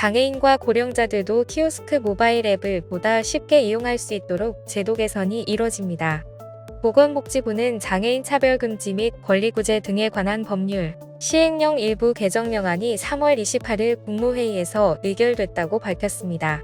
장애인과 고령자들도 키오스크 모바일 앱을 보다 쉽게 이용할 수 있도록 제도 개선이 이뤄집니다. 보건복지부는 장애인 차별금지 및 권리구제 등에 관한 법률 시행령 일부 개정령안이 3월 28일 국무회의에서 의결됐다고 밝혔습니다.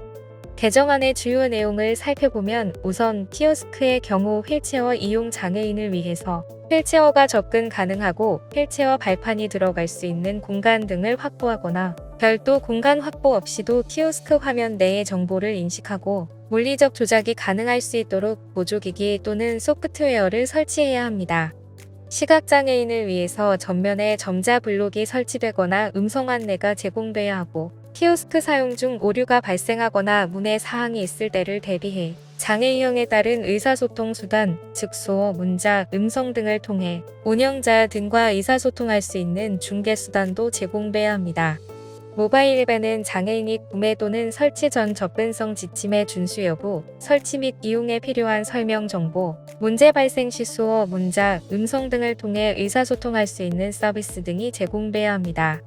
개정안의 주요 내용을 살펴보면 우선 키오스크의 경우 휠체어 이용 장애인을 위해서 휠체어가 접근 가능하고 휠체어 발판이 들어갈 수 있는 공간 등을 확보하거나 별도 공간 확보 없이도 키오스크 화면 내의 정보를 인식하고 물리적 조작이 가능할 수 있도록 보조기기 또는 소프트웨어를 설치해야 합니다. 시각장애인을 위해서 전면에 점자 블록이 설치되거나 음성 안내가 제공돼야 하고 키오스크 사용 중 오류가 발생하거나 문의 사항이 있을 때를 대비해 장애 유형에 따른 의사소통 수단, 즉 수어, 문자, 음성 등을 통해 운영자 등과 의사소통할 수 있는 중개수단도 제공돼야 합니다. 모바일 앱에는 장애인이 구매 또는 설치 전 접근성 지침의 준수 여부, 설치 및 이용에 필요한 설명 정보, 문제 발생 시 수어, 문자, 음성 등을 통해 의사소통할 수 있는 서비스 등이 제공돼야 합니다.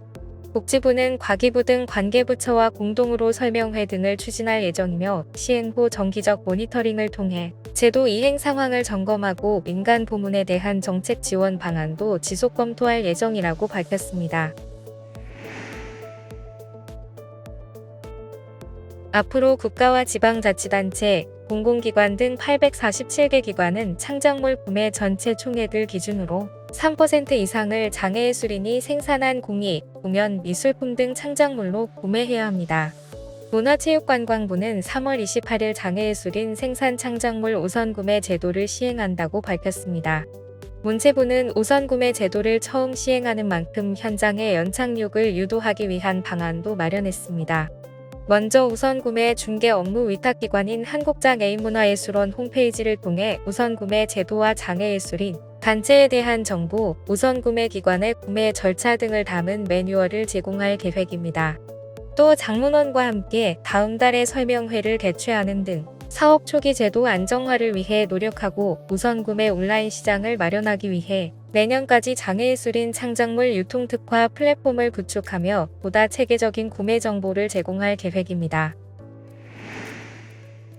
복지부는 과기부 등 관계부처와 공동으로 설명회 등을 추진할 예정이며 시행 후 정기적 모니터링을 통해 제도 이행 상황을 점검하고 민간 부문에 대한 정책 지원 방안도 지속 검토할 예정이라고 밝혔습니다. 앞으로 국가와 지방자치단체, 공공기관 등 847개 기관은 창작물 구매 전체 총액을 기준으로 3% 이상을 장애예술인이 생산한 공예, 공연, 미술품 등 창작물로 구매해야 합니다. 문화체육관광부는 3월 28일 장애예술인 생산 창작물 우선구매 제도를 시행한다고 밝혔습니다. 문체부는 우선구매 제도를 처음 시행하는 만큼 현장의 연착륙을 유도하기 위한 방안도 마련했습니다. 먼저 우선구매 중개 업무 위탁기관인 한국장애인문화예술원 홈페이지를 통해 우선구매 제도와 장애예술인 단체에 대한 정보, 우선구매 기관의 구매 절차 등을 담은 매뉴얼을 제공할 계획입니다. 또 장문원과 함께 다음 달에 설명회를 개최하는 등 사업 초기 제도 안정화를 위해 노력하고 우선구매 온라인 시장을 마련하기 위해 내년까지 장애예술인 창작물 유통 특화 플랫폼을 구축하며 보다 체계적인 구매 정보를 제공할 계획입니다.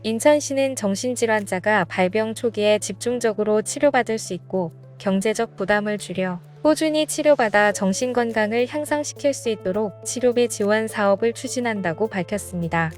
인천시는 정신질환자가 발병 초기에 집중적으로 치료받을 수 있고 경제적 부담을 줄여 꾸준히 치료받아 정신건강을 향상시킬 수 있도록 치료비 지원 사업을 추진한다고 밝혔습니다.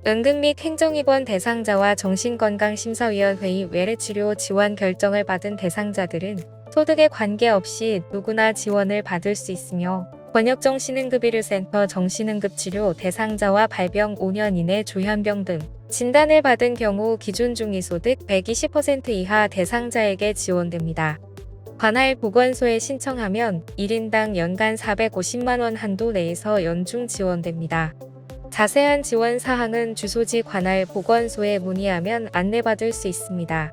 응급 및 행정입원 대상자와 정신건강심사위원회의 외래치료 지원 결정을 받은 대상자들은 소득에 관계없이 누구나 지원을 받을 수 있으며 권역정신응급의료센터 정신응급치료 대상자와 발병 5년 이내 조현병 등 진단을 받은 경우 기준 중위소득 120% 이하 대상자에게 지원됩니다. 관할 보건소에 신청하면 1인당 연간 450만원 한도 내에서 연중 지원됩니다. 자세한 지원 사항은 주소지 관할 보건소에 문의하면 안내받을 수 있습니다.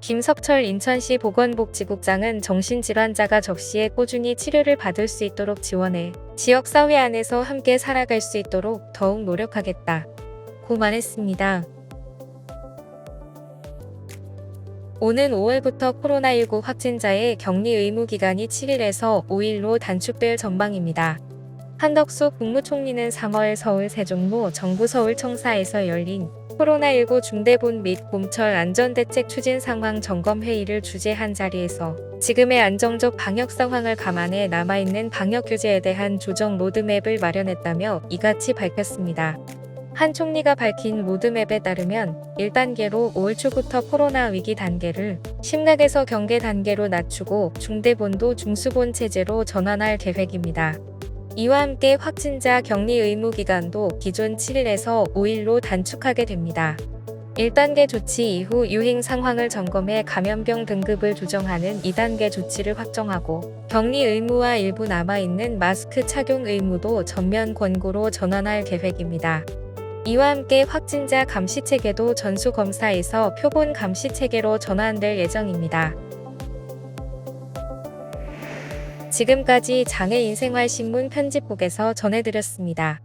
김석철 인천시 보건복지국장은 정신질환자가 적시에 꾸준히 치료를 받을 수 있도록 지원해 지역사회 안에서 함께 살아갈 수 있도록 더욱 노력하겠다고 말했습니다. 오는 5월부터 코로나19 확진자의 격리 의무 기간이 7일에서 5일로 단축될 전망입니다. 한덕수 국무총리는 3월 서울 세종로 정부 서울청사에서 열린 코로나19 중대본 및 봄철 안전대책 추진 상황 점검 회의를 주재한 자리에서 지금의 안정적 방역 상황을 감안해 남아있는 방역 규제에 대한 조정 로드맵을 마련했다며 이같이 밝혔습니다. 한 총리가 밝힌 로드맵에 따르면 1단계로 5월 초부터 코로나 위기 단계를 심각에서 경계 단계로 낮추고 중대본도 중수본 체제로 전환할 계획입니다. 이와 함께 확진자 격리 의무 기간도 기존 7일에서 5일로 단축하게 됩니다. 1단계 조치 이후 유행 상황을 점검해 감염병 등급을 조정하는 2단계 조치를 확정하고 격리 의무와 일부 남아있는 마스크 착용 의무도 전면 권고로 전환할 계획입니다. 이와 함께 확진자 감시 체계도 전수검사에서 표본 감시 체계로 전환될 예정입니다. 지금까지 장애인생활신문 편집국에서 전해드렸습니다.